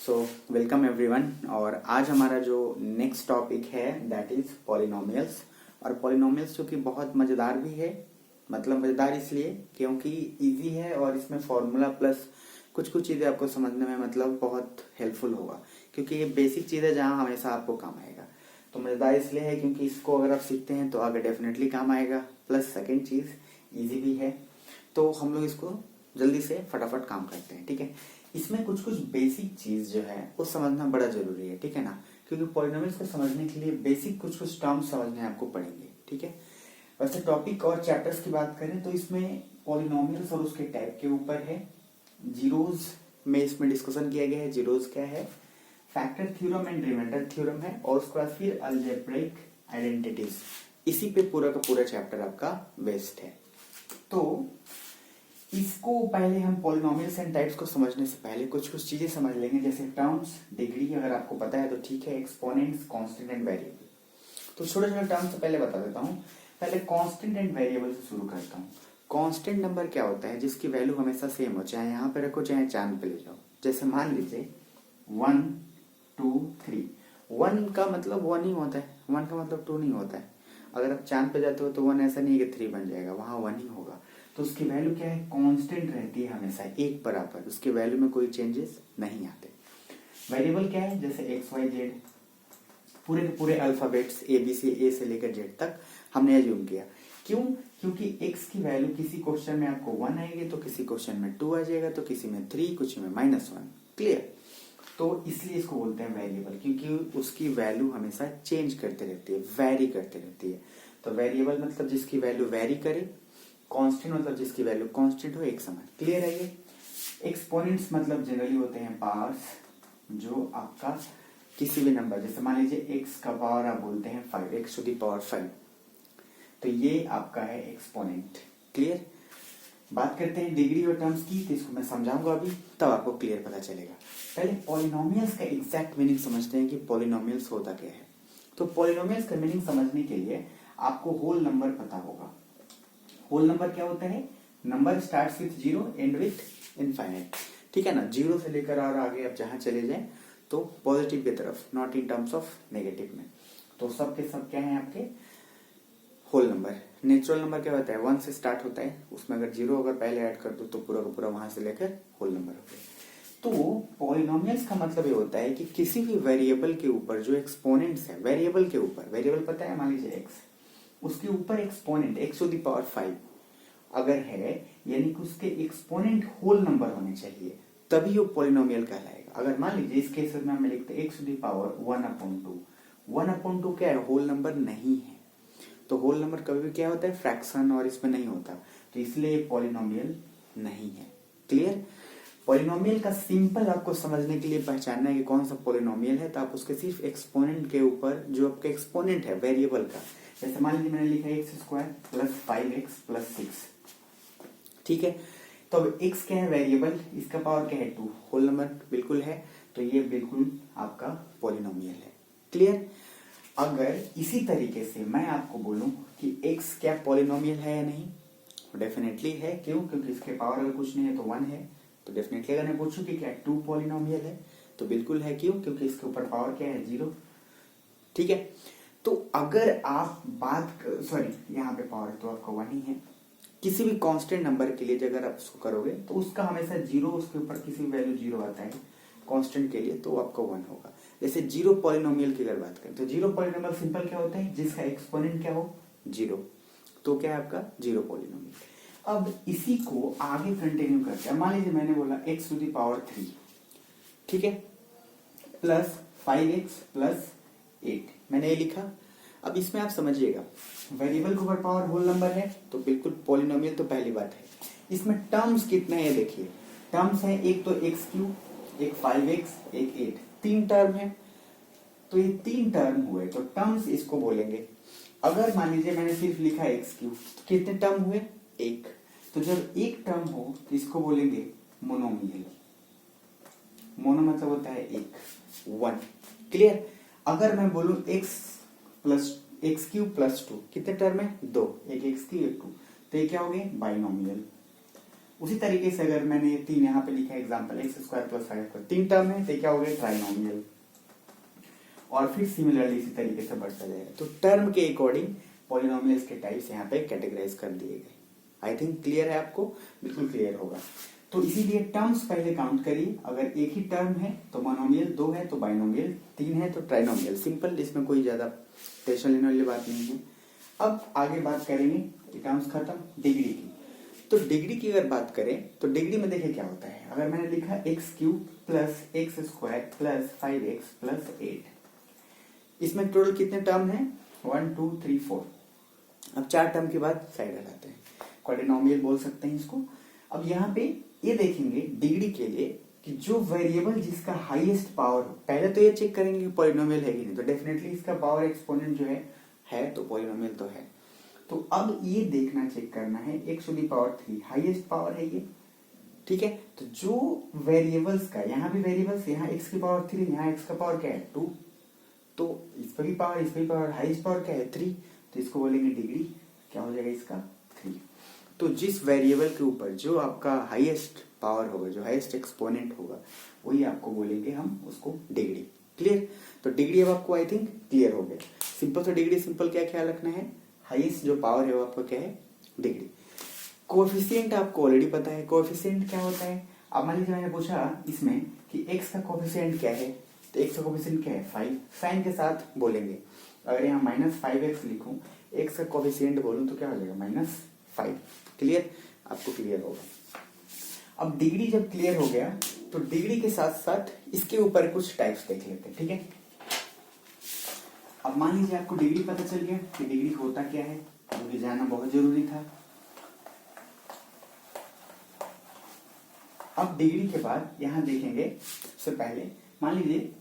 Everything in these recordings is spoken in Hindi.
So welcome everyone. और आज हमारा जो नेक्स्ट टॉपिक है दैट इज पॉलिनोमियल्स। और पॉलिनोमियल्स जो कि बहुत मज़ेदार भी है, मतलब मज़ेदार इसलिए क्योंकि इजी है और इसमें फॉर्मूला प्लस कुछ कुछ चीज़ें आपको समझने में मतलब बहुत हेल्पफुल होगा, क्योंकि ये बेसिक चीज़ है जहाँ हमेशा आपको काम आएगा। तो मज़ेदार इसलिए है क्योंकि इसको अगर आप सीखते हैं तो आगे डेफिनेटली काम आएगा। प्लस सेकेंड चीज़ ईजी भी है, तो हम लोग इसको जल्दी से फटाफट काम करते हैं। ठीक है, इसमें कुछ कुछ बेसिक चीज जो है वो समझना बड़ा जरूरी है, ठीक है ना, क्योंकि पॉलिनोमियल्स को समझने के लिए बेसिक कुछ कुछ टर्म्स समझने आपको पड़ेंगे। ठीक है, वैसे टॉपिक और चैप्टर्स की बात करें तो इसमें पॉलिनोमियल्स और उसके टाइप के ऊपर है। जीरोज में इसमें डिस्कशन किया गया है। जीरोज क्या है, factor theorem and remainder theorem है, और उसके बाद फिर अलजेब्रिक आइडेंटिटीज। इसी पे पूरा का पूरा चैप्टर आपका बेस्ड है। तो इसको पहले हम पॉलिनोमियल्स एंड टाइप्स को समझने से पहले कुछ कुछ चीजें समझ लेंगे, जैसे टर्म्स, डिग्री अगर आपको पता है तो ठीक है, एक्सपोनेंट्स, कांस्टेंट एंड वेरिएबल। तो छोटे छोटे टर्म्स से पहले बता देता हूँ। पहले कांस्टेंट एंड वेरिएबल से शुरू करता हूँ। कांस्टेंट नंबर क्या होता है, जिसकी वैल्यू हमेशा सेम हो, चाहे यहाँ पे रखो चाहे चांद पे ले जाओ। जैसे मान लीजिए 1 2 3। 1 का मतलब 1 ही होता है, 1 का मतलब 2 नहीं होता है। अगर आप चांद पे जाते हो तो 1 ऐसा नहीं है कि 3 बन जाएगा, वहां 1 ही होगा। तो उसकी वैल्यू क्या है, कांस्टेंट रहती है हमेशा एक बराबर, उसकी वैल्यू में कोई चेंजेस नहीं आते। वेरिएबल क्या है, जैसे एक्स वाई जेड, पूरे के पूरे अल्फाबेट्स ए बी सी, ए से लेकर जेड तक हमने एज्यूम किया। क्यों, क्योंकि एक्स की वैल्यू किसी क्वेश्चन में आपको 1 आएगी तो किसी क्वेश्चन में 2 आ जाएगा, तो किसी में 3, कुछ में -1। क्लियर, तो इसलिए इसको बोलते हैं वेरिएबल, क्योंकि उसकी वैल्यू हमेशा चेंज करते रहती है, वेरी करते रहती है। तो वेरिएबल मतलब जिसकी वैल्यू वेरी करे, कांस्टेंट मतलब जिसकी वैल्यू कांस्टेंट हो, एक समान। क्लियर है ये। एक्सपोनेंट्स मतलब जनरली होते हैं पावर्स, जो आपका किसी भी नंबर, जैसे मान लीजिए एक्स का पावर आप बोलते हैं 5, एक्स टू दी पावर 5, तो ये आपका है एक्सपोनेंट। क्लियर, बात करते हैं डिग्री और टर्म्स की, तो इसको मैं समझाऊंगा अभी, तब आपको क्लियर पता चलेगा। पहले पॉलिनोमियल्स का एग्जैक्ट मीनिंग समझते हैं कि पॉलिनोमियल्स होता क्या है। तो पॉलिनोमियल्स का मीनिंग समझने के लिए आपको होल नंबर पता होगा। होल नंबर क्या होता है, number starts with 0 and with infinite. ठीक है ना, 0 से लेकर और आगे आप जहां चले जाएं तो पॉजिटिव की तरफ, not in terms of negative में। तो सब के सब क्या है आपके होल नंबर। नेचुरल नंबर क्या होता है, 1 से स्टार्ट होता है, उसमें अगर 0 अगर पहले ऐड कर दो तो पूरा का पूरा वहां से लेकर होल नंबर हो गया। तो पॉलिनोमियल्स का मतलब ये होता है कि किसी भी वेरिएबल के ऊपर जो एक्सपोनेंट्स है, वेरिएबल के ऊपर, वेरिएबल पता है मान लीजिए एक्स, उसके ऊपर exponent x to the power 5 अगर है, यानी कि उसके एक्सपोनेंट होल नंबर होने चाहिए, तभी वो पॉलिनोमियल कहलाएगा। अगर मान लीजिए इस केस में हम लिखते हैं एक्स टू दी पावर 1/2, 1/2 क्या है, होल नंबर नहीं है। तो होल नंबर कभी भी क्या होता है, फ्रैक्शन, और इसमें नहीं होता, तो इसलिए पॉलिनोमियल नहीं है। क्लियर, पॉलिनोमियल का सिंपल आपको समझने के लिए पहचानना है कि कौन सा पॉलिनोमियल है, तो आप उसके सिर्फ एक्सपोनेंट के ऊपर, जो आपका एक्सपोनेंट है वेरिएबल का, जैसे मान लीजिए मैंने लिखा x² + 5x + 6। ठीक है, तो अब x क्या है, वेरिएबल, इसका पावर क्या है 2, होल नंबर बिल्कुल है, तो ये बिल्कुल आपका पॉलिनोमियल है। क्लियर, अगर इसी तरीके से मैं आपको बोलूं कि x क्या पॉलिनोमियल है या नहीं, डेफिनेटली है। क्यों, क्योंकि इसके पावर अगर कुछ नहीं है तो 1 है, तो डेफिनेटली अगर मैं पूछूं कि क्या 2 पॉलिनोमियल है, तो बिल्कुल है। क्यों, क्योंकि इसके ऊपर पावर क्या है 0। ठीक है, तो अगर आप यहाँ पे पावर तो आपका 1 ही है। किसी भी कांस्टेंट नंबर के लिए अगर आप उसको करोगे तो उसका हमेशा 0, उसके ऊपर किसी भी वैल्यू 0 आता है कांस्टेंट के लिए, तो आपका 1 होगा। जैसे 0 पॉलिनोमियल की अगर बात करें तो 0 पॉलिनोमियल सिंपल क्या होता है, जिसका एक्सपोनेंट क्या हो 0, तो क्या है आपका 0 पॉलिनोमियल। अब इसी को आगे कंटिन्यू करते हैं। मान लीजिए मैंने बोला x टू दी पावर 3, ठीक है, प्लस 5x + 8, मैंने ये लिखा। अब इसमें आप समझिएगा, वेरिएबल के ऊपर पावर होल नंबर है तो बिल्कुल पॉलिनोमियल, तो पहली बात है। इसमें टर्म्स कितने हैं देखिए, टर्म्स है एक तो x3, एक 5x, एक 8, 3 टर्म है। तो ये 3 टर्म हुए तो टर्म्स इसको बोलेंगे। अगर मान लीजिए मैंने सिर्फ लिखा x3, तो कितने टर्म हुए, 1। तो जब एक टर्म हो तो इसको बोलेंगे मोनोमियल। मोनो मतलब होता है 1। क्लियर, अगर मैं बोलूं x³ + 2, कितने टर्म है 2, एक x3 एक 2, तो ये क्या हो गए बाइनोमियल। उसी तरीके से अगर मैंने 3 यहाँ पे लिखा है example x square plus 5 3 term है तो क्या हो गया ट्राइनोमियल, और फिर सिमिलरली इसी तरीके से बढ़ता जाएगा। तो टर्म के अकॉर्डिंग पॉलिनोमियल्स के टाइप्स यहाँ पे कैटेगराइज कर दिए गए। आई थिंक क्लियर है आपको, बिल्कुल क्लियर होगा। तो इसीलिए टर्म्स पहले काउंट करिए, अगर एक ही टर्म है तो मोनोमियल, 2 है तो बाइनोमियल, 3 है तो ट्राइनोमियल। सिंपल, इसमें कोई ज्यादा टेंशन लेने वाली बात नहीं है। अब आगे बात करेंगे, टर्म्स खत्म, डिग्री की। तो डिग्री की अगर बात करें तो डिग्री में देखिए क्या होता है। अगर मैंने लिखा x cube plus x square plus 5x plus 8, इसमें टोटल कितने टर्म है? 1 2 3 4। अब 4 टर्म के बाद साइड हटाते हैं, क्वाड्रिनोमियल बोल सकते हैं इसको। अब यहाँ पे ये देखेंगे डिग्री के लिए कि जो वेरिएबल जिसका हाईएस्ट पावर, पहले तो ये चेक करेंगे कि पॉलिनोमियल है कि नहीं, तो डेफिनेटली इसका पावर एक्सपोनेंट जो है तो पॉलिनोमियल तो है। तो अब ये देखना, चेक करना है x to the power 3 highest power है ये, ठीक है। तो जो वेरिएबल्स का, यहाँ भी वेरिएबल्स, यहाँ x की पावर 3, यहाँ x का पावर क्या है 2, तो इस पर भी पावर, इस पर भी पावर, हाईएस्ट पावर क्या है 3, तो इसको बोलेंगे डिग्री। क्या हो जाएगा इसका 3। तो जिस वेरिएबल के ऊपर जो आपका हाईएस्ट पावर होगा, जो हाईएस्ट एक्सपोनेंट होगा, वही आपको बोलेंगे हम उसको डिग्री। क्लियर? तो डिग्री अब आपको आई थिंक क्लियर हो गया। सिंपल तो डिग्री, सिंपल क्या ख्याल रखना है, हाईएस्ट जो पावर है वो आपका क्या है डिग्री। कोएफिशिएंट आपको ऑलरेडी पता है, कोएफिशिएंट क्या होता है। अब मान लीजिए मैंने पूछा इसमें कि x का कोएफिशिएंट क्या है, तो x का कोएफिशिएंट क्या है 5, साइन के साथ बोलेंगे। अगर यहाँ -5x लिखूं, x का कोएफिशिएंट बोलूं तो क्या हो जाएगा -5। क्लियर? आपको क्लियर होगा। अब डिग्री जब क्लियर हो गया तो डिग्री के साथ साथ इसके ऊपर कुछ टाइप्स देख लेते हैं, ठीक है। अब मान लीजिए आपको डिग्री पता चल गया कि डिग्री होता क्या है, मुझे जानना बहुत जरूरी था। अब डिग्री के बाद यहां देखेंगे, सबसे पहले मान लीजिए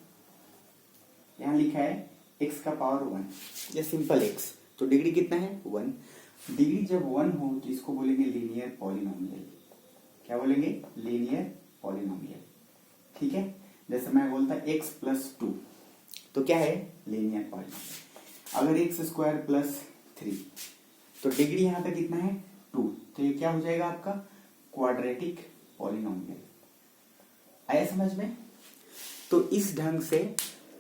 यहां लिखा है x का पावर 1, या सिंपल x, तो डिग्री कितना है 1। डिग्री जब 1 हो तो इसको बोलेंगे लीनियर पॉलिनोमियल। क्या बोलेंगे? लीनियर पॉलिनोमियल, ठीक है। जैसे मैं बोलता x प्लस 2, तो क्या है लीनियर पॉलिनोमियल। अगर x स्क्वायर प्लस 3, तो डिग्री यहां पे कितना है 2, तो ये क्या हो जाएगा आपका क्वाड्रेटिक पॉलिनोमियल। आया समझ में? तो इस ढंग से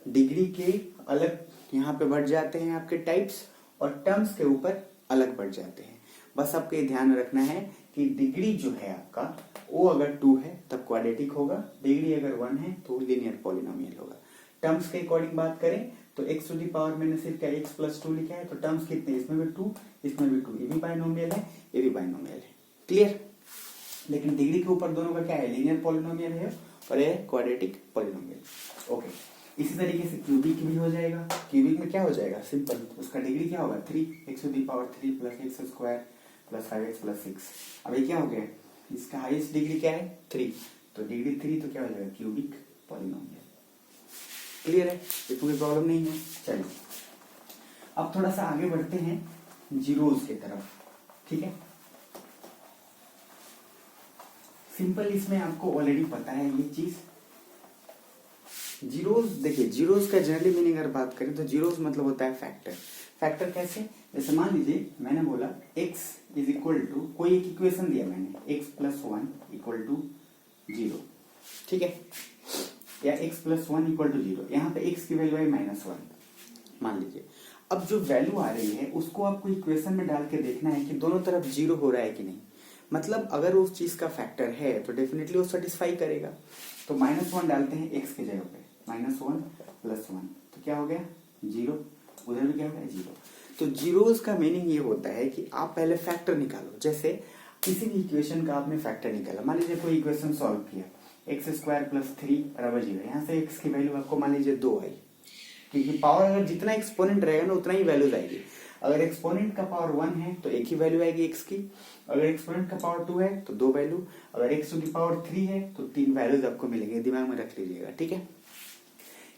डिग्री के अलग यहाँ पे बढ़ जाते हैं आपके टाइप्स, और टर्म्स के ऊपर अलग बढ़ जाते हैं। बस आपको ये ध्यान रखना है कि डिग्री जो है आपका, वो अगर 2 है तब क्वाड्रेटिक होगा, डिग्री अगर 1 है तो लीनियर पॉलिनोमियल होगा। टर्म्स के अकॉर्डिंग बात करें तो x टू दी पावर मैंने सिर्फ क्या x प्लस 2 लिखा है, तो टर्म्स कितने, इसमें भी 2, इसमें भी 2, ये भी बाइनोमियल है, ये भी बाइनोमियल है। क्लियर? लेकिन डिग्री के ऊपर दोनों का क्या है, लीनियर पॉलिनोमियल है और ये क्वाड्रेटिक पॉलिनोमियल। ओके, इसी तरीके से क्यूबिक भी हो जाएगा। क्यूबिक में क्या हो जाएगा, सिंपल, उसका डिग्री क्या होगा 3, x to the power 3 plus x square plus 5x plus 6। अब ये क्या हो गया, इसका हाईएस्ट डिग्री क्या है 3, तो डिग्री 3, तो क्या हो जाएगा क्यूबिक पॉलिनोमियल। क्लियर है? इसमें कोई प्रॉब्लम नहीं है। चलिए अब थोड़ा सा आगे बढ़ते हैं जीरोस की तरफ, ठीक है। सिंपल, इसमें आपको ऑलरेडी पता है ये चीज। जीरोस, देखिए जीरोस का जनरली मीनिंग अगर बात करें तो जीरोस मतलब होता है फैक्टर। फैक्टर कैसे? जैसे मान लीजिए मैंने बोला x इज इक्वल टू, कोई एक इक्वेशन दिया मैंने, x प्लस 1 इक्वल टू 0, ठीक है, या x प्लस 1 इक्वल टू 0। यहाँ पे x की वैल्यू है -1 मान लीजिए। अब जो वैल्यू आ रही है उसको आपको इक्वेशन में डाल के देखना है कि दोनों तरफ 0 हो रहा है कि नहीं। मतलब अगर उस चीज का फैक्टर है तो डेफिनेटली वो सेटिस्फाई करेगा। तो -1 डालते हैं x की जगह पे, -1 प्लस 1, तो क्या हो गया 0, उधर भी क्या हो गया 0। तो जीरोस का मीनिंग ये होता है कि आप पहले फैक्टर निकालो। जैसे किसी भी इक्वेशन का आपने फैक्टर निकाला, मान लीजिए कोई इक्वेशन सॉल्व किया, एक्स स्क्वायर प्लस 3 बराबर 0, यहाँ से x की वैल्यू आपको मान लीजिए 2 आई, क्योंकि पावर अगर जितना एक्सपोनेंट रहेगा ना उतना ही वैल्यूज आएगी। अगर एक्सपोनेंट का पावर 1 है तो एक ही वैल्यू आएगी x की, अगर एक्सपोनेंट का पावर 2 है तो 2 वैल्यू, अगर x टू दी पावर 3 है तो 3 वैल्यूज आपको मिलेंगे, दिमाग में रख लीजिएगा, ठीक है।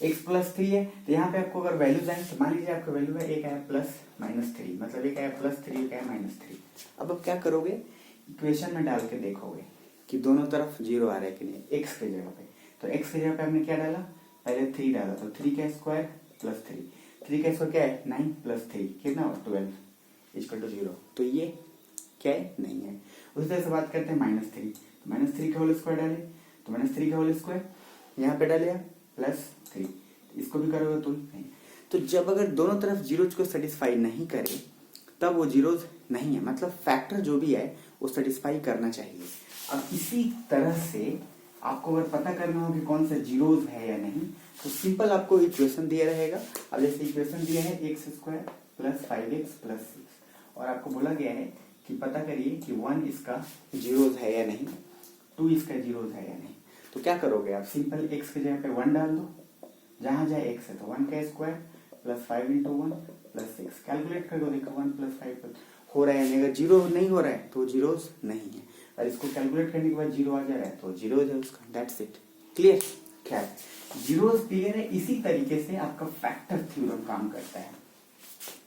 x प्लस 3 है तो यहाँ पे आपको अगर वैल्यूज आए तो मान लीजिए आपका वैल्यू है एक आया प्लस -3, मतलब एक आया प्लस 3, एक आया -3। अब आप क्या करोगे, इक्वेशन में डाल के देखोगे कि दोनों तरफ 0 आ रहा है कि नहीं, x की जगह पे। तो x की जगह पे आपने क्या डाला, पहले 3 डाला, तो 3 का स्क्वायर प्लस 3 का स्क्वायर क्या है 9 प्लस 3 कितना हो 12 इक्वल टू 0। तो ये क्या है, नहीं है। उसी तरह से बात करते हैं -3, तो -3 का होल स्क्वायर डाले तो -3 का होल स्क्वायर यहाँ पे डालिए +3, इसको भी करोगे तो नहीं। तो जब अगर दोनों तरफ जीरोज को सेटिस्फाई नहीं करे तब वो जीरोज नहीं है, मतलब फैक्टर जो भी है वो सेटिस्फाई करना चाहिए। अब इसी तरह से आपको अगर पता करना हो कि कौन सा जीरोज है या नहीं, तो सिंपल आपको इक्वेशन दिया रहेगा। अब जैसे इक्वेशन दिया है x² + 5x + 6 और आपको बोला गया है कि पता करिए कि 1 इसका जीरोज है या नहीं, 2 इसका जीरोज है या नहीं। तो क्या करोगे आप, सिंपल x की जगह पे 1 डाल दो, जहां जाए x है तो 1 का स्क्वायर + 5 × 1 + 6 कैलकुलेट कर दो, देखो 1 + 5 हो रहा है नहीं, अगर जीरो नहीं हो रहा है तो जीरोज नहीं है, और इसको कैलकुलेट करने के बाद जीरो आ जा रहा है तो जीरोज है उसका, दैट्स इट। क्लियर? क्या जीरोज क्लियर है? इसी तरीके से आपका फैक्टर थ्योरम काम करता है,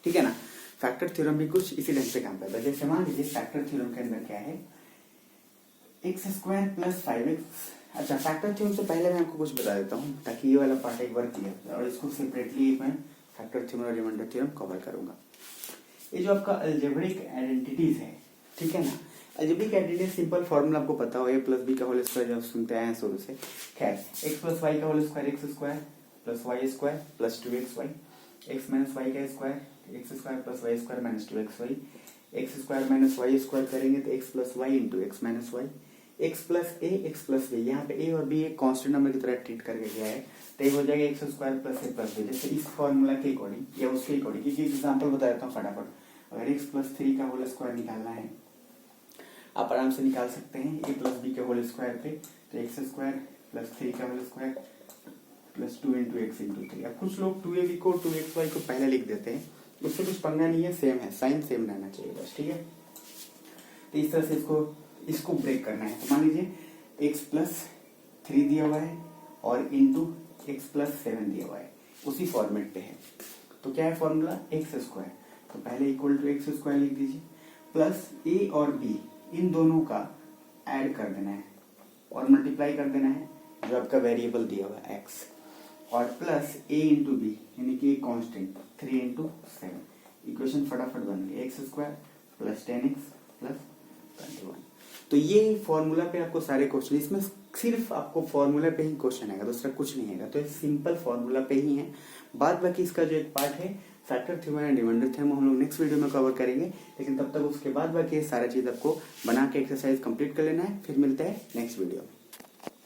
ठीक है ना। फैक्टर थ्योरम भी कुछ इसी ढंग से काम करता है। जैसे मान लीजिए फैक्टर थ्योरम के अंदर क्या है, x² + 5x। अच्छा, फैक्टर थ्योरम से पहले मैं आपको कुछ बता देता हूँ ताकि ये वाला पार्ट एक बार क्लियर हो जाए, और इसको सेपरेटली मैं फैक्टर थ्योरम और रिमाइंडर थ्योरम कवर करूंगा। ये जो आपका अलजेब्रिक आइडेंटिटीज है, ठीक है ना, अलजेब्रिक आइडेंटिटी सिंपल फॉर्मूला आपको पता हो, a + b का होल स्क्वायर जब सुनते हैं शुरू से। खैर, x + y का whole square x² + y² + 2xy, x - y का square x² + y² - 2xy, x² - y² करेंगे तो x + y × x - y, x + a x + b, यहाँ पे a और b एक कांस्टेंट नंबर की तरह ट्रीट करके गया है, तो ये हो जाएगा x² + a + b। जैसे इस फॉर्मूला के अकॉर्डिंग या उसके अकॉर्डिंग, एक एग्जांपल बता देता हूँ फटाफट। अगर x + 3 का होल स्क्वायर निकालना है, आप आराम से निकाल सकते हैं a + b के होल स्क्वायर पे, तो x² + 3 का होल स्क्वायर + 2 × x × 3। अब कुछ लोग 2ab को 2xy को पहले लिख देते हैं, उससे कुछ पंगा नहीं है, सेम है, साइन सेम रहना चाहिए बस, ठीक है। तो इस तरह से इसको ब्रेक करना है। तो मान लीजिए x + 3 दिया हुआ है और इंटू x + 7 दिया हुआ है, उसी फॉर्मेट पे है। तो क्या है फॉर्मूला, x², तो पहले = x² लिख दीजिए, प्लस a और b इन दोनों का ऐड कर देना है और मल्टीप्लाई कर देना है जो आपका वेरिएबल दिया हुआ है x, और प्लस a × b यानी कि कांस्टेंट 3 × 7। इक्वेशन फटाफट बन गई, x² + 10x + 21। तो ये फॉर्मूला पे आपको सारे क्वेश्चन, इसमें सिर्फ आपको फॉर्मूला पे ही क्वेश्चन आएगा, दूसरा कुछ नहीं आएगा। तो ये सिंपल फॉर्मूला पे ही है। बाद बाकी इसका जो एक पार्ट है factor theorem and remainder theorem हम लोग नेक्स्ट वीडियो में कवर करेंगे, लेकिन तब तक उसके बाद बाकी सारा चीज आपको बना के एक्सरसाइज कंप्लीट कर लेना है। फिर मिलते हैं नेक्स्ट वीडियो में।